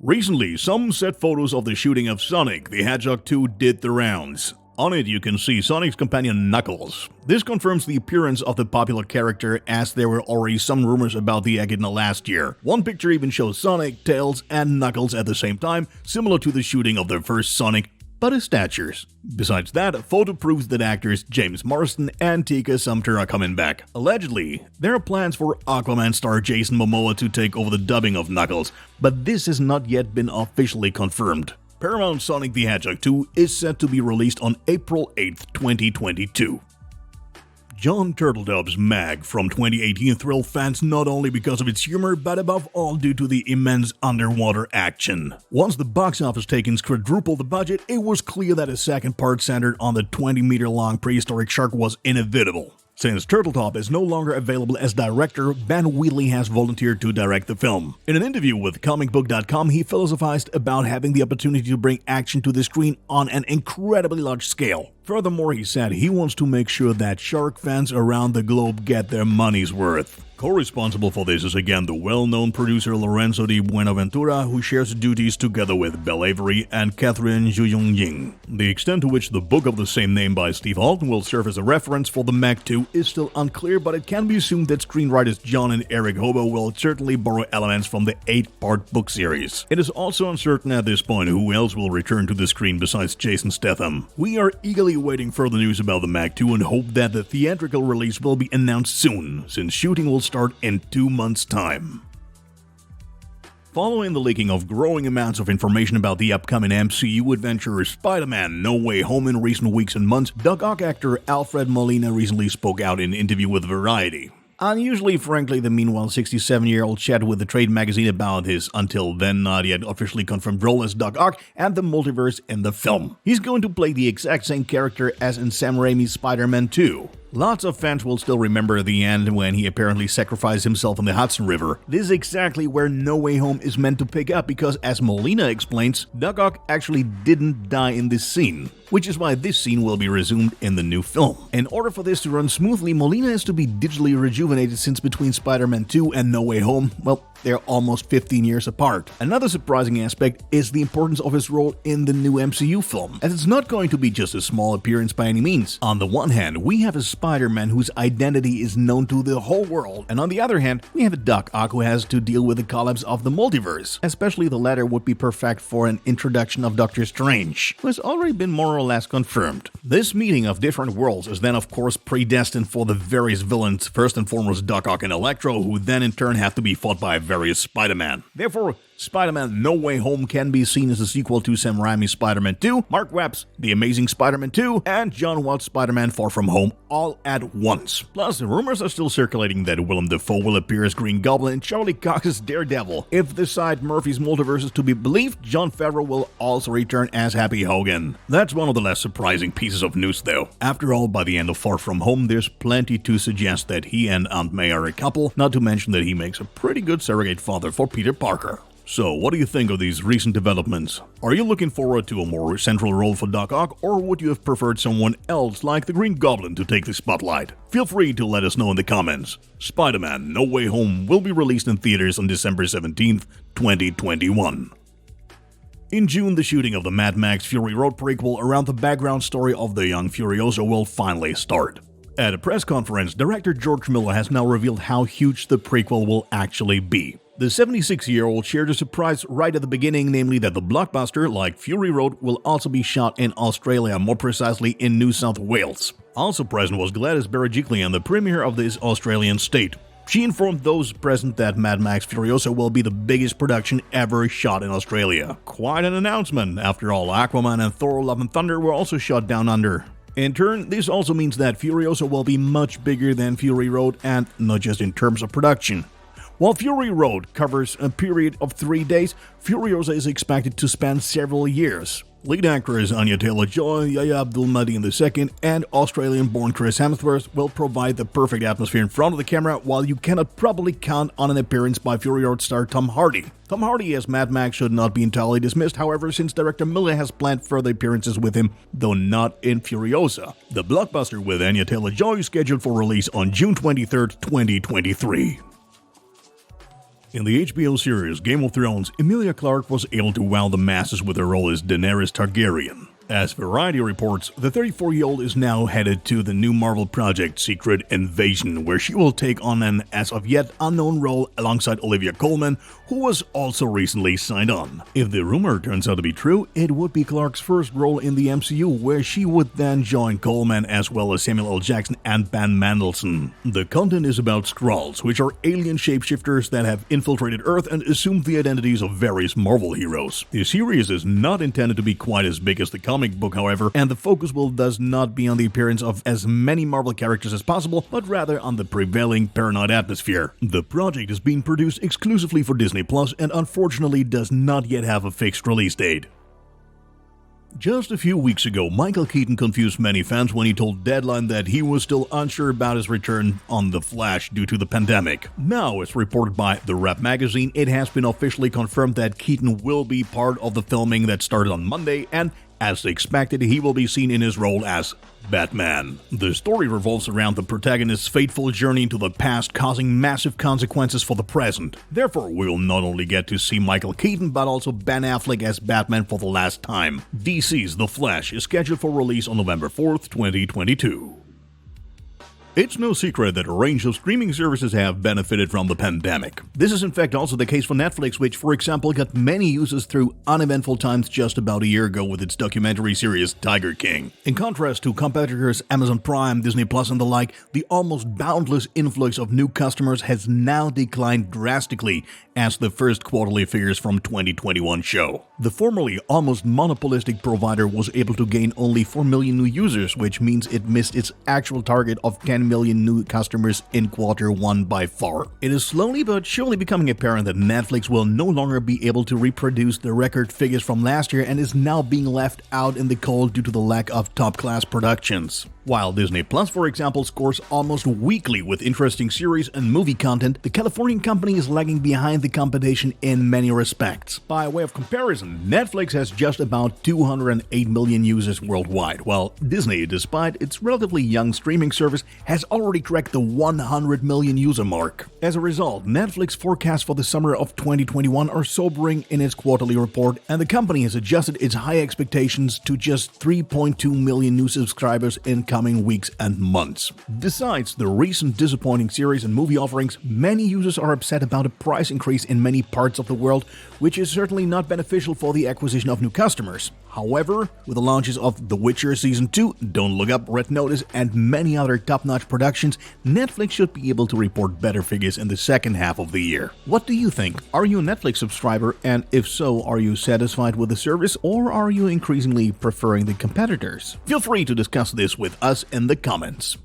Recently, some set photos of the shooting of Sonic the Hedgehog 2 did the rounds. On it, you can see Sonic's companion Knuckles. This confirms the appearance of the popular character, as there were already some rumors about the echidna last year. One picture even shows Sonic, Tails, and Knuckles at the same time, similar to the shooting of the first Sonic, but his statures. Besides that, a photo proves that actors James Marsden and Tika Sumpter are coming back. Allegedly, there are plans for Aquaman star Jason Momoa to take over the dubbing of Knuckles, but this has not yet been officially confirmed. Paramount's Sonic the Hedgehog 2 is set to be released on April 8th, 2022. John Turtledove's Meg from 2018 thrilled fans not only because of its humor, but above all due to the immense underwater action. Once the box office takings quadrupled the budget, it was clear that a second part centered on the 20-meter-long prehistoric shark was inevitable. Since Turtletop is no longer available as director, Ben Wheatley has volunteered to direct the film. In an interview with KinoCheck.com, he philosophized about having the opportunity to bring action to the screen on an incredibly large scale. Furthermore, he said he wants to make sure that shark fans around the globe get their money's worth. Co-responsible for this is again the well-known producer Lorenzo di Buenaventura, who shares duties together with Belle Avery and Catherine Zhu-Ying. The extent to which the book of the same name by Steve Alton will serve as a reference for the Meg 2 is still unclear, but it can be assumed that screenwriters John and Eric Hobo will certainly borrow elements from the 8-part book series. It is also uncertain at this point who else will return to the screen besides Jason Statham. We are eagerly awaiting further news about the Meg 2 and hope that the theatrical release will be announced soon, since shooting will start in 2 months' time. Following the leaking of growing amounts of information about the upcoming MCU adventure Spider-Man No Way Home in recent weeks and months, Doc-Ock actor Alfred Molina recently spoke out in an interview with Variety. Unusually, frankly, the meanwhile 67-year-old chatted with the trade magazine about his until then not yet officially confirmed role as Doc-Ock and the multiverse in the film. He's going to play the exact same character as in Sam Raimi's Spider-Man 2. Lots of fans will still remember the end when he apparently sacrificed himself in the Hudson River. This is exactly where No Way Home is meant to pick up because, as Molina explains, Doc-Ock actually didn't die in this scene, which is why this scene will be resumed in the new film. In order for this to run smoothly, Molina has to be digitally rejuvenated since between Spider-Man 2 and No Way Home, well, they're almost 15 years apart. Another surprising aspect is the importance of his role in the new MCU film, as it's not going to be just a small appearance by any means. On the one hand, we have a Spider-Man whose identity is known to the whole world, and on the other hand, we have a Doc-Ock who has to deal with the collapse of the multiverse. Especially the latter would be perfect for an introduction of Doctor Strange, who has already been more or less confirmed. This meeting of different worlds is then of course predestined for the various villains, first and foremost Doc-Ock and Electro, who then in turn have to be fought by various Spider-Man. Therefore, Spider-Man No Way Home can be seen as a sequel to Sam Raimi's Spider-Man 2, Mark Webb's The Amazing Spider-Man 2, and John Watts' Spider-Man Far From Home all at once. Plus, rumors are still circulating that Willem Dafoe will appear as Green Goblin and Charlie Cox's Daredevil. If the side Murphy's Multiverse is to be believed, Jon Favreau will also return as Happy Hogan. That's one of the less surprising pieces of news though. After all, by the end of Far From Home, there's plenty to suggest that he and Aunt May are a couple, not to mention that he makes a pretty good surrogate father for Peter Parker. So, what do you think of these recent developments? Are you looking forward to a more central role for Doc-Ock, or would you have preferred someone else like the Green Goblin to take the spotlight? Feel free to let us know in the comments. Spider-Man No Way Home will be released in theaters on December 17th, 2021. In June, the shooting of the Mad Max Fury Road prequel around the background story of the young Furiosa will finally start. At a press conference, director George Miller has now revealed how huge the prequel will actually be. The 76-year-old shared a surprise right at the beginning, namely that the blockbuster, like Fury Road, will also be shot in Australia, more precisely in New South Wales. Also present was Gladys Berejiklian, the premier of this Australian state. She informed those present that Mad Max Furiosa will be the biggest production ever shot in Australia. Quite an announcement. After all, Aquaman and Thor Love and Thunder were also shot down under. In turn, this also means that Furiosa will be much bigger than Fury Road, and not just in terms of production. While Fury Road covers a period of 3 days, Furiosa is expected to span several years. Lead actors Anya Taylor-Joy, Yahya Abdul-Mahdi II, and Australian-born Chris Hemsworth will provide the perfect atmosphere in front of the camera, while you cannot probably count on an appearance by Fury Road star Tom Hardy. Tom Hardy as Mad Max should not be entirely dismissed, however, since director Miller has planned further appearances with him, though not in Furiosa. The blockbuster with Anya Taylor-Joy is scheduled for release on June 23, 2023. In the HBO series Game of Thrones, Emilia Clarke was able to wow the masses with her role as Daenerys Targaryen. As Variety reports, the 34-year-old is now headed to the new Marvel project Secret Invasion, where she will take on an as-of-yet unknown role alongside Olivia Colman, who was also recently signed on. If the rumor turns out to be true, it would be Clarke's first role in the MCU, where she would then join Colman as well as Samuel L. Jackson and Ben Mendelsohn. The content is about Skrulls, which are alien shapeshifters that have infiltrated Earth and assumed the identities of various Marvel heroes. The series is not intended to be quite as big as the comic book, however, and the focus will thus not be on the appearance of as many Marvel characters as possible, but rather on the prevailing paranoid atmosphere. The project is being produced exclusively for Disney Plus and unfortunately does not yet have a fixed release date. Just a few weeks ago, Michael Keaton confused many fans when he told Deadline that he was still unsure about his return on The Flash due to the pandemic. Now, as reported by The Rap magazine, it has been officially confirmed that Keaton will be part of the filming that started on Monday, and as expected, he will be seen in his role as Batman. The story revolves around the protagonist's fateful journey into the past, causing massive consequences for the present. Therefore, we will not only get to see Michael Keaton, but also Ben Affleck as Batman for the last time. DC's The Flash is scheduled for release on November 4th, 2022. It's no secret that a range of streaming services have benefited from the pandemic. This is in fact also the case for Netflix, which for example got many users through uneventful times just about a year ago with its documentary series Tiger King. In contrast to competitors Amazon Prime, Disney Plus and the like, the almost boundless influx of new customers has now declined drastically, as the first quarterly figures from 2021 show. The formerly almost monopolistic provider was able to gain only 4 million new users, which means it missed its actual target of 10 million new customers in quarter one by far. It is slowly but surely becoming apparent that Netflix will no longer be able to reproduce the record figures from last year and is now being left out in the cold due to the lack of top-class productions. While Disney Plus, for example, scores almost weekly with interesting series and movie content, the Californian company is lagging behind the competition in many respects. By way of comparison, Netflix has just about 208 million users worldwide, while Disney, despite its relatively young streaming service, has already cracked the 100 million user mark. As a result, Netflix forecasts for the summer of 2021 are sobering in its quarterly report, and the company has adjusted its high expectations to just 3.2 million new subscribers in coming weeks and months. Besides the recent disappointing series and movie offerings, many users are upset about a price increase in many parts of the world, which is certainly not beneficial for the acquisition of new customers. However, with the launches of The Witcher Season 2, Don't Look Up, Red Notice, and many other top-notch productions, Netflix should be able to report better figures in the second half of the year. What do you think? Are you a Netflix subscriber? And if so, are you satisfied with the service, or are you increasingly preferring the competitors? Feel free to discuss this with us in the comments.